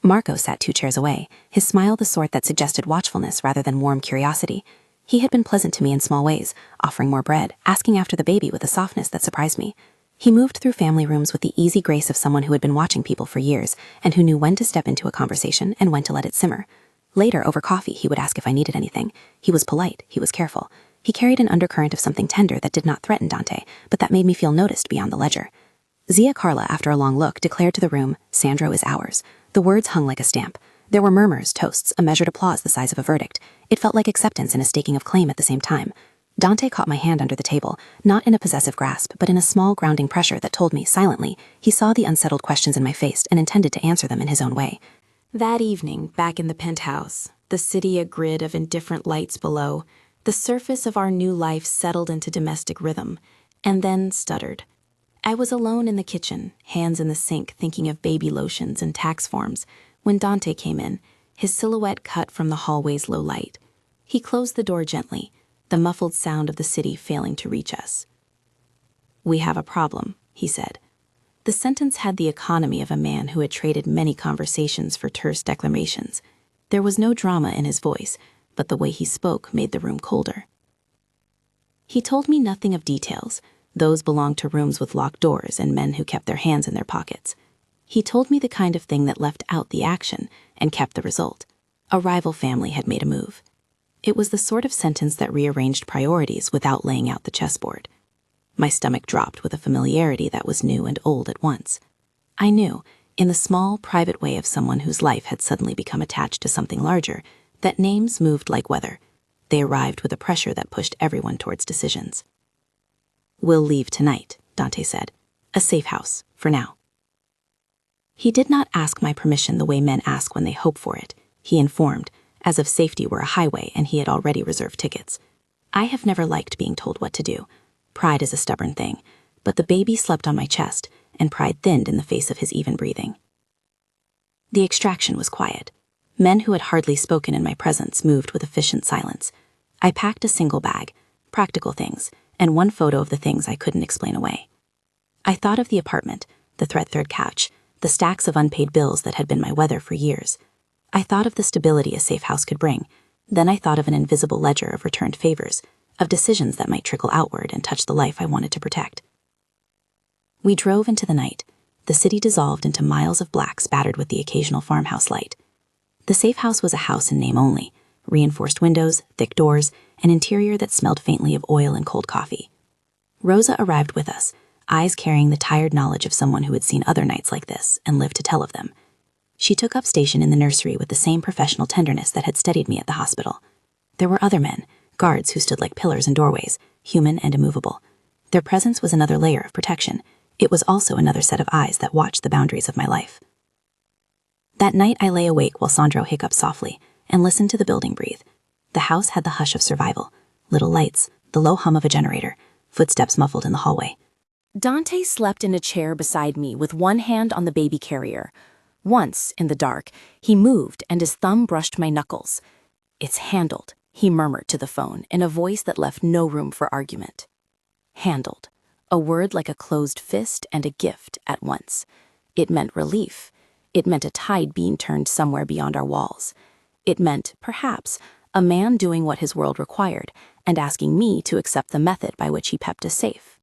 Marco sat 2 chairs away, his smile the sort that suggested watchfulness rather than warm curiosity. He had been pleasant to me in small ways, offering more bread, asking after the baby with a softness that surprised me. He moved through family rooms with the easy grace of someone who had been watching people for years and who knew when to step into a conversation and when to let it simmer. Later, over coffee, he would ask if I needed anything. He was polite, he was careful. He carried an undercurrent of something tender that did not threaten Dante, but that made me feel noticed beyond the ledger. Zia Carla, after a long look, declared to the room, "Sandro is ours." The words hung like a stamp. There were murmurs, toasts, a measured applause the size of a verdict. It felt like acceptance and a staking of claim at the same time. Dante caught my hand under the table, not in a possessive grasp, but in a small grounding pressure that told me, silently, he saw the unsettled questions in my face and intended to answer them in his own way. That evening, back in the penthouse, the city a grid of indifferent lights below, the surface of our new life settled into domestic rhythm, and then stuttered. I was alone in the kitchen, hands in the sink thinking of baby lotions and tax forms, when Dante came in, his silhouette cut from the hallway's low light. He closed the door gently, the muffled sound of the city failing to reach us. "We have a problem," he said. The sentence had the economy of a man who had traded many conversations for terse declamations. There was no drama in his voice, but the way he spoke made the room colder. He told me nothing of details. Those belonged to rooms with locked doors and men who kept their hands in their pockets. He told me the kind of thing that left out the action and kept the result. A rival family had made a move. It was the sort of sentence that rearranged priorities without laying out the chessboard. My stomach dropped with a familiarity that was new and old at once. I knew, in the small, private way of someone whose life had suddenly become attached to something larger, that names moved like weather. They arrived with a pressure that pushed everyone towards decisions. "We'll leave tonight," Dante said. "A safe house, for now." He did not ask my permission the way men ask when they hope for it. He informed, as if safety were a highway and he had already reserved tickets. I have never liked being told what to do. Pride is a stubborn thing, but the baby slept on my chest, and pride thinned in the face of his even breathing. The extraction was quiet. Men who had hardly spoken in my presence moved with efficient silence. I packed a single bag, practical things, and one photo of the things I couldn't explain away. I thought of the apartment, the tethered couch, the stacks of unpaid bills that had been my weather for years. I thought of the stability a safe house could bring. Then I thought of an invisible ledger of returned favors, of decisions that might trickle outward and touch the life I wanted to protect. We drove into the night. The city dissolved into miles of black spattered with the occasional farmhouse light. The safe house was a house in name only, reinforced windows, thick doors, an interior that smelled faintly of oil and cold coffee. Rosa arrived with us, eyes carrying the tired knowledge of someone who had seen other nights like this and lived to tell of them. She took up station in the nursery with the same professional tenderness that had steadied me at the hospital. There were other men, guards who stood like pillars in doorways, human and immovable. Their presence was another layer of protection. It was also another set of eyes that watched the boundaries of my life. That night I lay awake while Sandro hiccuped softly and listened to the building breathe. The house had the hush of survival, little lights, the low hum of a generator, footsteps muffled in the hallway. Dante slept in a chair beside me with one hand on the baby carrier. Once, in the dark, he moved and his thumb brushed my knuckles. "It's handled," he murmured to the phone in a voice that left no room for argument. Handled. A word like a closed fist and a gift at once. It meant relief. It meant a tide being turned somewhere beyond our walls. It meant, perhaps, a man doing what his world required and asking me to accept the method by which he kept us safe.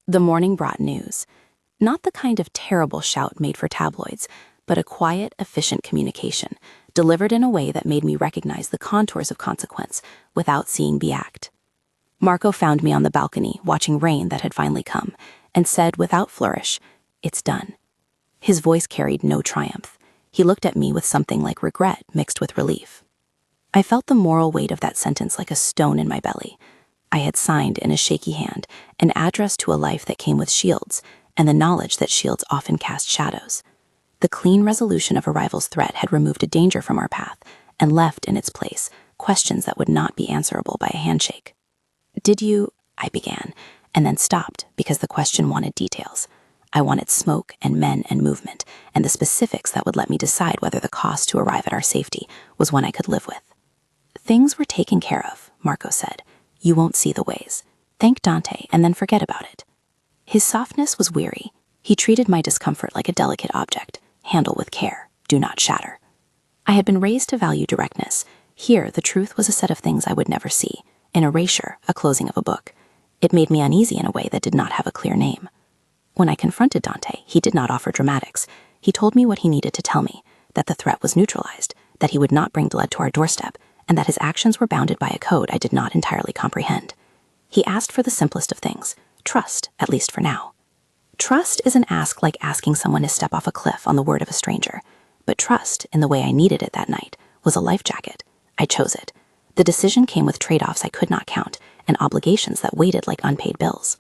The morning brought news. Not the kind of terrible shout made for tabloids, but a quiet, efficient communication, delivered in a way that made me recognize the contours of consequence without seeing the act. Marco found me on the balcony, watching rain that had finally come, and said without flourish, "It's done." His voice carried no triumph. He looked at me with something like regret mixed with relief. I felt the moral weight of that sentence like a stone in my belly. I had signed in a shaky hand an address to a life that came with shields, and the knowledge that shields often cast shadows. The clean resolution of a rival's threat had removed a danger from our path and left in its place questions that would not be answerable by a handshake. "Did you—" I began, and then stopped because the question wanted details. I wanted smoke and men and movement, and the specifics that would let me decide whether the cost to arrive at our safety was one I could live with. "Things were taken care of," Marco said. "You won't see the ways. Thank Dante and then forget about it." His softness was weary. He treated my discomfort like a delicate object. Handle with care. Do not shatter. I had been raised to value directness. Here, the truth was a set of things I would never see. An erasure, a closing of a book. It made me uneasy in a way that did not have a clear name. When I confronted Dante, he did not offer dramatics. He told me what he needed to tell me, that the threat was neutralized, that he would not bring blood to our doorstep, and that his actions were bounded by a code I did not entirely comprehend. He asked for the simplest of things, trust, at least for now. Trust is an ask like asking someone to step off a cliff on the word of a stranger, but trust, in the way I needed it that night, was a life jacket. I chose it. The decision came with trade-offs I could not count, and obligations that waited like unpaid bills.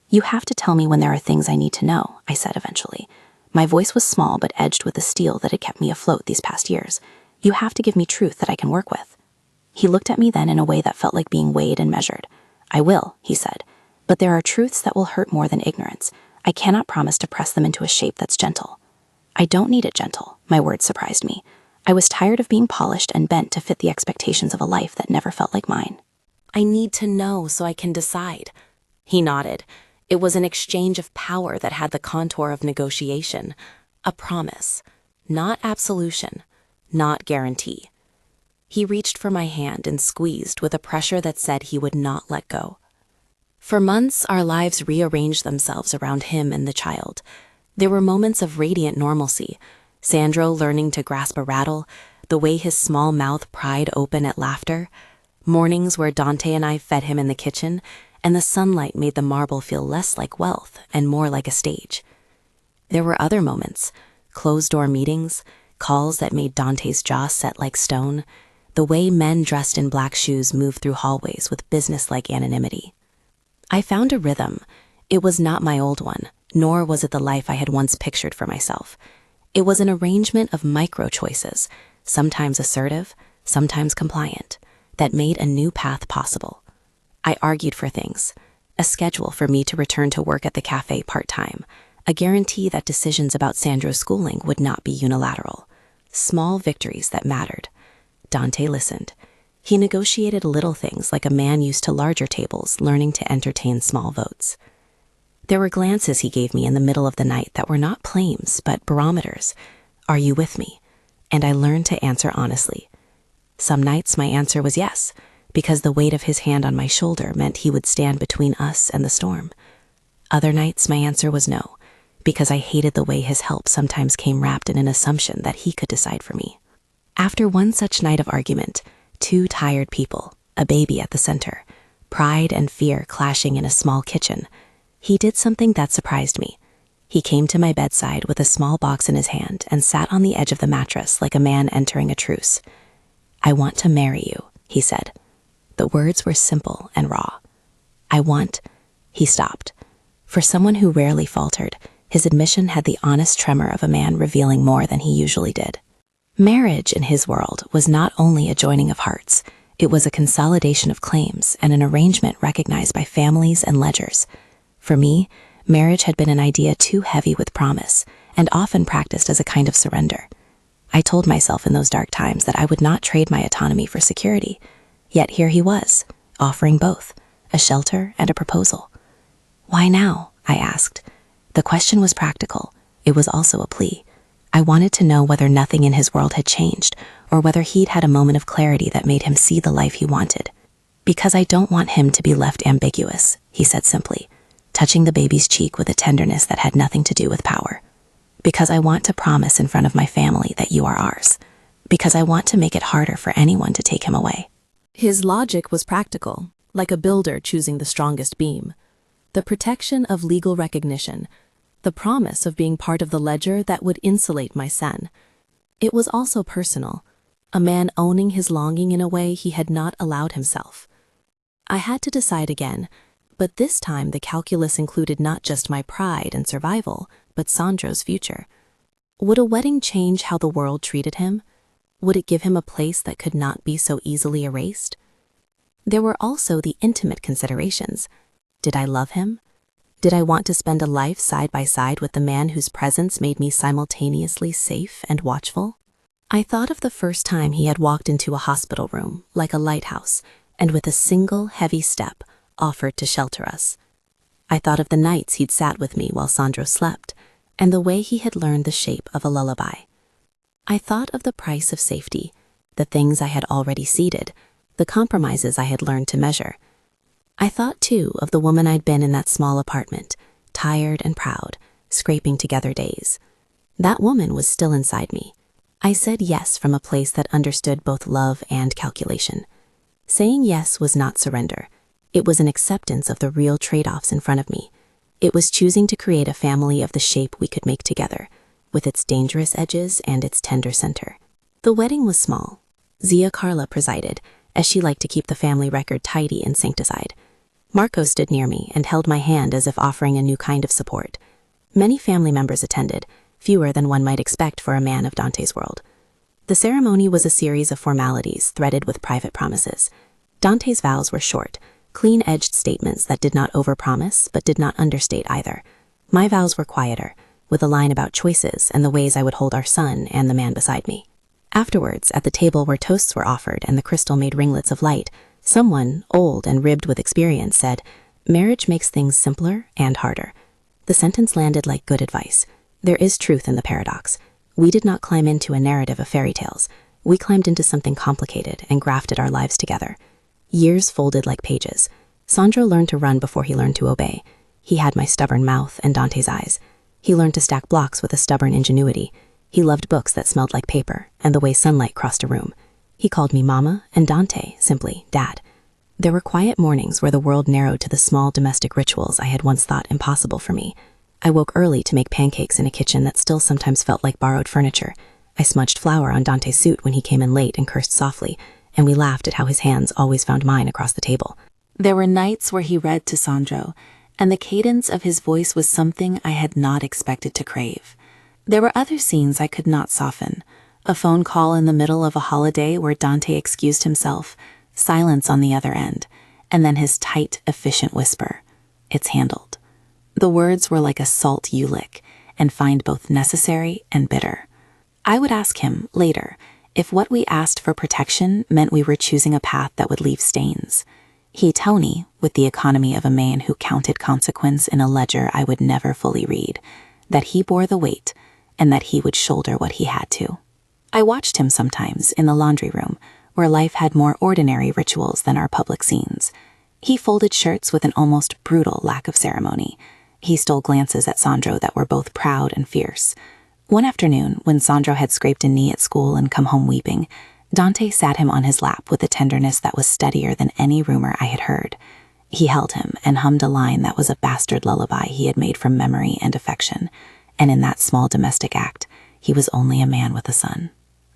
"You have to tell me when there are things I need to know," I said eventually. My voice was small but edged with the steel that had kept me afloat these past years. "You have to give me truth that I can work with." He looked at me then in a way that felt like being weighed and measured. "I will," he said, "but there are truths that will hurt more than ignorance. I cannot promise to press them into a shape that's gentle." "I don't need it gentle," my words surprised me. I was tired of being polished and bent to fit the expectations of a life that never felt like mine. "I need to know so I can decide." He nodded. It was an exchange of power that had the contour of negotiation, a promise, not absolution, not guarantee. He reached for my hand and squeezed with a pressure that said he would not let go. For months, our lives rearranged themselves around him and the child. There were moments of radiant normalcy, Sandro learning to grasp a rattle, the way his small mouth pried open at laughter, mornings where Dante and I fed him in the kitchen, and the sunlight made the marble feel less like wealth and more like a stage. There were other moments, closed-door meetings, calls that made Dante's jaw set like stone, the way men dressed in black shoes moved through hallways with business-like anonymity. I found a rhythm. It was not my old one, nor was it the life I had once pictured for myself. It was an arrangement of micro-choices, sometimes assertive, sometimes compliant, that made a new path possible. I argued for things, a schedule for me to return to work at the cafe part-time, a guarantee that decisions about Sandro's schooling would not be unilateral. Small victories that mattered. Dante listened. He negotiated little things like a man used to larger tables, learning to entertain small votes. There were glances he gave me in the middle of the night that were not claims, but barometers. Are you with me? And I learned to answer honestly. Some nights my answer was yes, because the weight of his hand on my shoulder meant he would stand between us and the storm. Other nights my answer was no, because I hated the way his help sometimes came wrapped in an assumption that he could decide for me. After one such night of argument, two tired people, a baby at the center, pride and fear clashing in a small kitchen, he did something that surprised me. He came to my bedside with a small box in his hand and sat on the edge of the mattress like a man entering a truce. "I want to marry you," he said. The words were simple and raw. He stopped. For someone who rarely faltered, his admission had the honest tremor of a man revealing more than he usually did. Marriage, in his world, was not only a joining of hearts, it was a consolidation of claims and an arrangement recognized by families and ledgers. For me, marriage had been an idea too heavy with promise, and often practiced as a kind of surrender. I told myself in those dark times that I would not trade my autonomy for security. Yet here he was, offering both, a shelter and a proposal. "Why now?" I asked. The question was practical. It was also a plea. I wanted to know whether nothing in his world had changed, or whether he'd had a moment of clarity that made him see the life he wanted. "Because I don't want him to be left ambiguous," he said simply, touching the baby's cheek with a tenderness that had nothing to do with power. "Because I want to promise in front of my family that you are ours. Because I want to make it harder for anyone to take him away." His logic was practical, like a builder choosing the strongest beam. The protection of legal recognition, the promise of being part of the ledger that would insulate my son. It was also personal, a man owning his longing in a way he had not allowed himself. I had to decide again, but this time the calculus included not just my pride and survival, but Sandro's future. Would a wedding change how the world treated him? Would it give him a place that could not be so easily erased? There were also the intimate considerations. Did I love him? Did I want to spend a life side by side with the man whose presence made me simultaneously safe and watchful? I thought of the first time he had walked into a hospital room, like a lighthouse, and with a single heavy step, offered to shelter us. I thought of the nights he'd sat with me while Sandro slept, and the way he had learned the shape of a lullaby. I thought of the price of safety, the things I had already ceded, the compromises I had learned to measure. I thought, too, of the woman I'd been in that small apartment, tired and proud, scraping together days. That woman was still inside me. I said yes from a place that understood both love and calculation. Saying yes was not surrender. It was an acceptance of the real trade-offs in front of me. It was choosing to create a family of the shape we could make together, with its dangerous edges and its tender center. The wedding was small. Zia Carla presided, as she liked to keep the family record tidy and sanctified. Marco stood near me and held my hand as if offering a new kind of support. Many family members attended, fewer than one might expect for a man of Dante's world. The ceremony was a series of formalities threaded with private promises. Dante's vows were short, clean-edged statements that did not overpromise but did not understate either. My vows were quieter, with a line about choices and the ways I would hold our son and the man beside me. Afterwards, at the table where toasts were offered and the crystal made ringlets of light, someone, old and ribbed with experience, said, "Marriage makes things simpler and harder." The sentence landed like good advice. There is truth in the paradox. We did not climb into a narrative of fairy tales. We climbed into something complicated and grafted our lives together. Years folded like pages. Sandro learned to run before he learned to obey. He had my stubborn mouth and Dante's eyes. He learned to stack blocks with a stubborn ingenuity. He loved books that smelled like paper and the way sunlight crossed a room. He called me Mama and Dante simply Dad. There were quiet mornings where the world narrowed to the small domestic rituals I had once thought impossible for me. I woke early to make pancakes in a kitchen that still sometimes felt like borrowed furniture. I smudged flour on Dante's suit when he came in late and cursed softly, and we laughed at how his hands always found mine across the table. There were nights where he read to Sandro, and the cadence of his voice was something I had not expected to crave. There were other scenes I could not soften. A phone call in the middle of a holiday where Dante excused himself, silence on the other end, and then his tight, efficient whisper, "It's handled." The words were like a salt you lick and find both necessary and bitter. I would ask him, later, if what we asked for protection meant we were choosing a path that would leave stains. He'd tell me, with the economy of a man who counted consequence in a ledger I would never fully read, that he bore the weight and that he would shoulder what he had to. I watched him sometimes in the laundry room, where life had more ordinary rituals than our public scenes. He folded shirts with an almost brutal lack of ceremony. He stole glances at Sandro that were both proud and fierce. One afternoon, when Sandro had scraped a knee at school and come home weeping, Dante sat him on his lap with a tenderness that was steadier than any rumor I had heard. He held him and hummed a line that was a bastard lullaby he had made from memory and affection, and in that small domestic act, he was only a man with a son.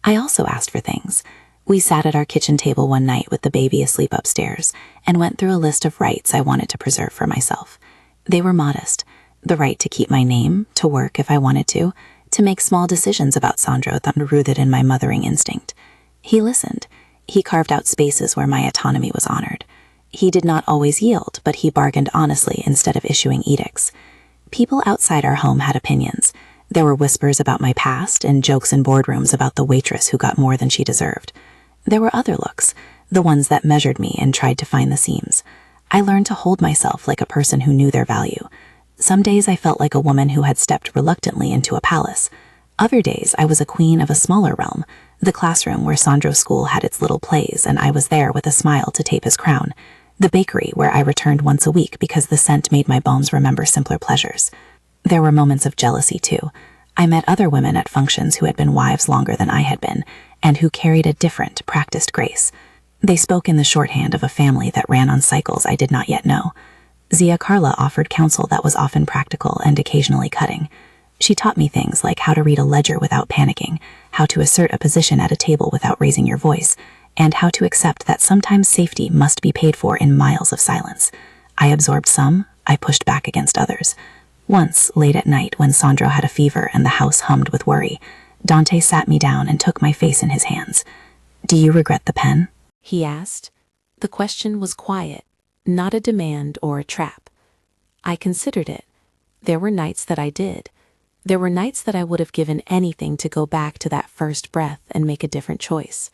I also asked for things. We sat at our kitchen table one night with the baby asleep upstairs and went through a list of rights I wanted to preserve for myself. They were modest: the right to keep my name, to work if I wanted to make small decisions about Sandro that were rooted in my mothering instinct. He listened. He carved out spaces where my autonomy was honored. He did not always yield, but he bargained honestly instead of issuing edicts. People outside our home had opinions. There were whispers about my past and jokes in boardrooms about the waitress who got more than she deserved. There were other looks, the ones that measured me and tried to find the seams. I learned to hold myself like a person who knew their value. Some days I felt like a woman who had stepped reluctantly into a palace. Other days I was a queen of a smaller realm, the classroom where Sandro's school had its little plays and I was there with a smile to tape his crown, the bakery where I returned once a week because the scent made my bones remember simpler pleasures. There were moments of jealousy too. I met other women at functions who had been wives longer than I had been, and who carried a different, practiced grace. They spoke in the shorthand of a family that ran on cycles I did not yet know. Zia Carla offered counsel that was often practical and occasionally cutting. She taught me things like how to read a ledger without panicking, how to assert a position at a table without raising your voice, and how to accept that sometimes safety must be paid for in miles of silence. I absorbed some, I pushed back against others. Once, late at night, when Sandro had a fever and the house hummed with worry, Dante sat me down and took my face in his hands. "Do you regret the pen?" he asked. The question was quiet, not a demand or a trap. I considered it. There were nights that I did. There were nights that I would have given anything to go back to that first breath and make a different choice.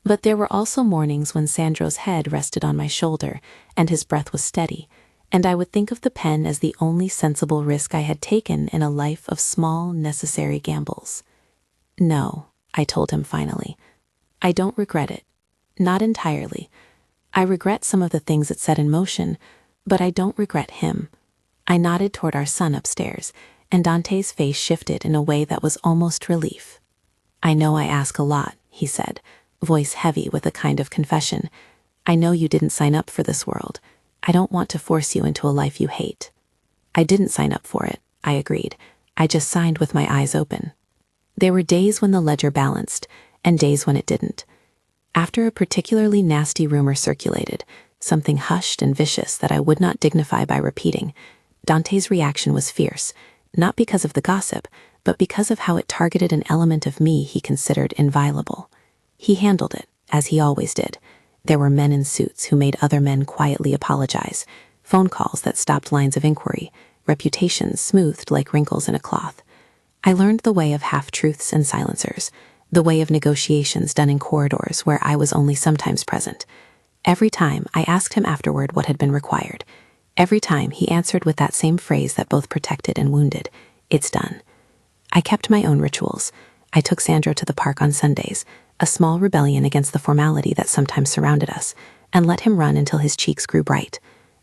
But there were also mornings when Sandro's head rested on my shoulder and his breath was steady, and I would think of the pen as the only sensible risk I had taken in a life of small, necessary gambles. "No," I told him finally. "I don't regret it. Not entirely. I regret some of the things it set in motion, but I don't regret him." I nodded toward our son upstairs, and Dante's face shifted in a way that was almost relief. "I know I ask a lot," he said, voice heavy with a kind of confession. "I know you didn't sign up for this world. I don't want to force you into a life you hate." "I didn't sign up for it," I agreed. "I just signed with my eyes open." There were days when the ledger balanced, and days when it didn't. After a particularly nasty rumor circulated, something hushed and vicious that I would not dignify by repeating, Dante's reaction was fierce, not because of the gossip, but because of how it targeted an element of me he considered inviolable. He handled it, as he always did. There were men in suits who made other men quietly apologize, phone calls that stopped lines of inquiry, reputations smoothed like wrinkles in a cloth. I learned the way of half-truths and silencers, the way of negotiations done in corridors where I was only sometimes present. Every time I asked him afterward what had been required. Every time he answered with that same phrase that both protected and wounded: "It's done." I kept my own rituals. I took Sandro to the park on Sundays, a small rebellion against the formality that sometimes surrounded us, and let him run until his cheeks grew bright.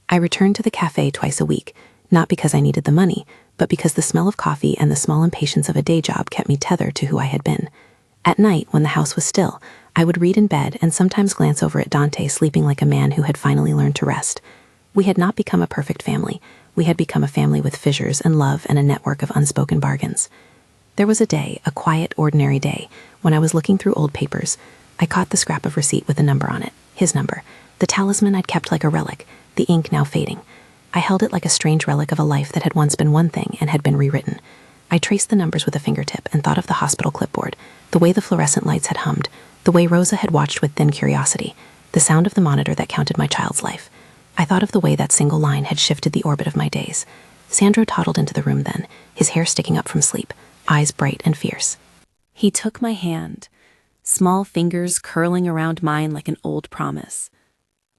I returned to the cafe twice a week, not because I needed the money, but because the smell of coffee and the small impatience of a day job kept me tethered to who I had been. At night, when the house was still, I would read in bed and sometimes glance over at Dante sleeping like a man who had finally learned to rest. We had not become a perfect family. We had become a family with fissures and love and a network of unspoken bargains. There was a day, a quiet, ordinary day, when I was looking through old papers. I caught the scrap of receipt with a number on it, his number, the talisman I'd kept like a relic, the ink now fading. I held it like a strange relic of a life that had once been one thing and had been rewritten. I traced the numbers with a fingertip and thought of the hospital clipboard, the way the fluorescent lights had hummed, the way Rosa had watched with thin curiosity, the sound of the monitor that counted my child's life. I thought of the way that single line had shifted the orbit of my days. Sandro toddled into the room then, his hair sticking up from sleep, eyes bright and fierce. He took my hand, small fingers curling around mine like an old promise.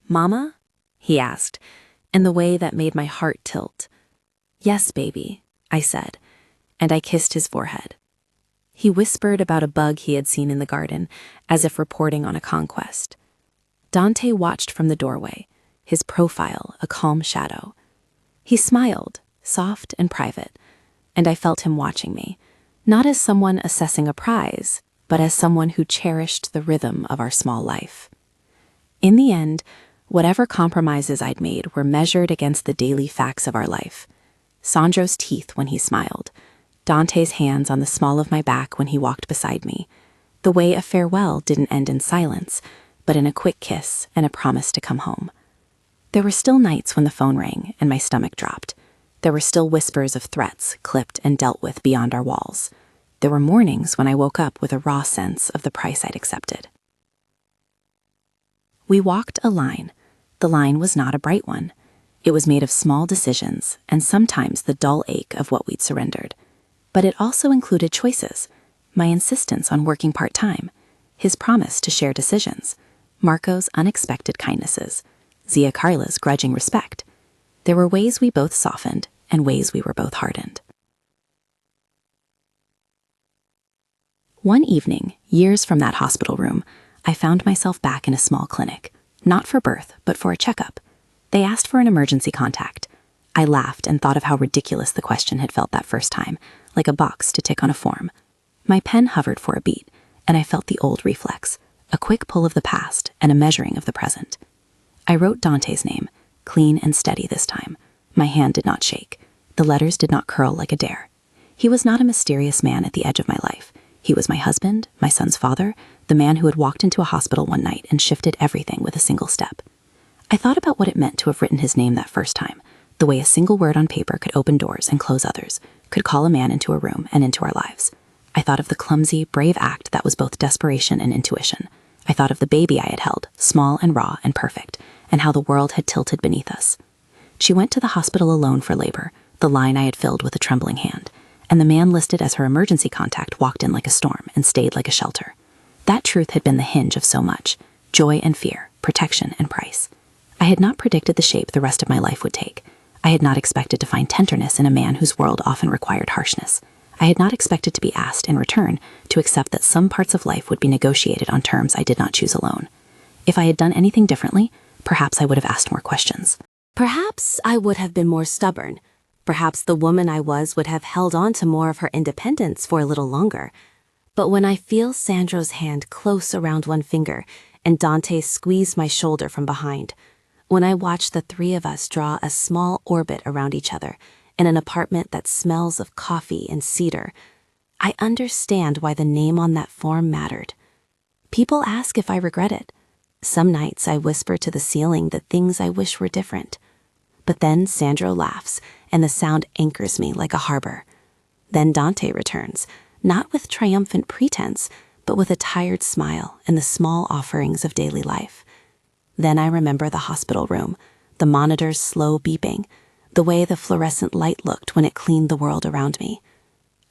"Mama?" he asked, in the way that made my heart tilt. "Yes, baby," I said, and I kissed his forehead. He whispered about a bug he had seen in the garden, as if reporting on a conquest. Dante watched from the doorway, his profile a calm shadow. He smiled, soft and private, and I felt him watching me, not as someone assessing a prize, but as someone who cherished the rhythm of our small life. In the end, whatever compromises I'd made were measured against the daily facts of our life. Sandro's teeth when he smiled, Dante's hands on the small of my back when he walked beside me, the way a farewell didn't end in silence, but in a quick kiss and a promise to come home. There were still nights when the phone rang and my stomach dropped. There were still whispers of threats clipped and dealt with beyond our walls. There were mornings when I woke up with a raw sense of the price I'd accepted. We walked a line. The line was not a bright one. It was made of small decisions and sometimes the dull ache of what we'd surrendered. But it also included choices, my insistence on working part-time, his promise to share decisions, Marco's unexpected kindnesses, Zia Carla's grudging respect. There were ways we both softened and ways we were both hardened. One evening, years from that hospital room, I found myself back in a small clinic, not for birth, but for a checkup. They asked for an emergency contact. I laughed and thought of how ridiculous the question had felt that first time, like a box to tick on a form. My pen hovered for a beat, and I felt the old reflex, a quick pull of the past and a measuring of the present. I wrote Dante's name, clean and steady this time. My hand did not shake. The letters did not curl like a dare. He was not a mysterious man at the edge of my life. He was my husband, my son's father, the man who had walked into a hospital one night and shifted everything with a single step. I thought about what it meant to have written his name that first time, the way a single word on paper could open doors and close others, could call a man into a room and into our lives. I thought of the clumsy, brave act that was both desperation and intuition. I thought of the baby I had held, small and raw and perfect, and how the world had tilted beneath us. She went to the hospital alone for labor, the line I had filled with a trembling hand, and the man listed as her emergency contact walked in like a storm and stayed like a shelter. That truth had been the hinge of so much, joy and fear, protection and price. I had not predicted the shape the rest of my life would take. I had not expected to find tenderness in a man whose world often required harshness. I had not expected to be asked, in return, to accept that some parts of life would be negotiated on terms I did not choose alone. If I had done anything differently, perhaps I would have asked more questions. Perhaps I would have been more stubborn. Perhaps the woman I was would have held on to more of her independence for a little longer. But when I feel Sandro's hand close around one finger and Dante squeeze my shoulder from behind, when I watch the three of us draw a small orbit around each other in an apartment that smells of coffee and cedar, I understand why the name on that form mattered. People ask if I regret it. Some nights I whisper to the ceiling the things I wish were different. But then Sandro laughs, and the sound anchors me like a harbor. Then Dante returns, not with triumphant pretense, but with a tired smile and the small offerings of daily life. Then I remember the hospital room, the monitor's slow beeping, the way the fluorescent light looked when it cleaned the world around me.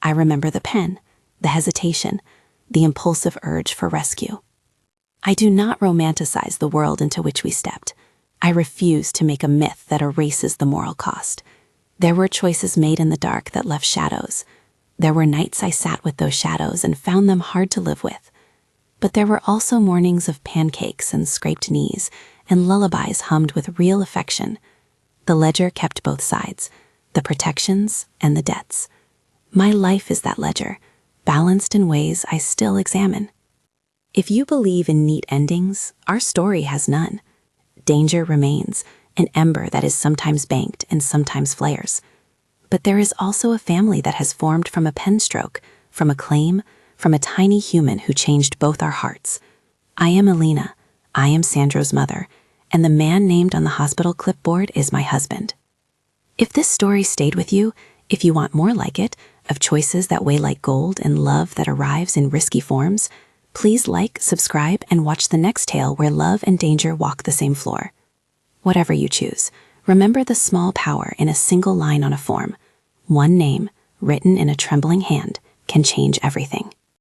I remember the pen, the hesitation, the impulsive urge for rescue. I do not romanticize the world into which we stepped. I refuse to make a myth that erases the moral cost. There were choices made in the dark that left shadows. There were nights I sat with those shadows and found them hard to live with. But there were also mornings of pancakes and scraped knees, and lullabies hummed with real affection. The ledger kept both sides, the protections, and the debts. My life is that ledger, balanced in ways I still examine. If you believe in neat endings, our story has none. Danger remains, an ember that is sometimes banked and sometimes flares. But there is also a family that has formed from a pen stroke, from a claim, from a tiny human who changed both our hearts. I am Alina, I am Sandro's mother, and the man named on the hospital clipboard is my husband. If this story stayed with you, if you want more like it, of choices that weigh like gold and love that arrives in risky forms, please like, subscribe, and watch the next tale where love and danger walk the same floor. Whatever you choose, remember the small power in a single line on a form. One name, written in a trembling hand, can change everything.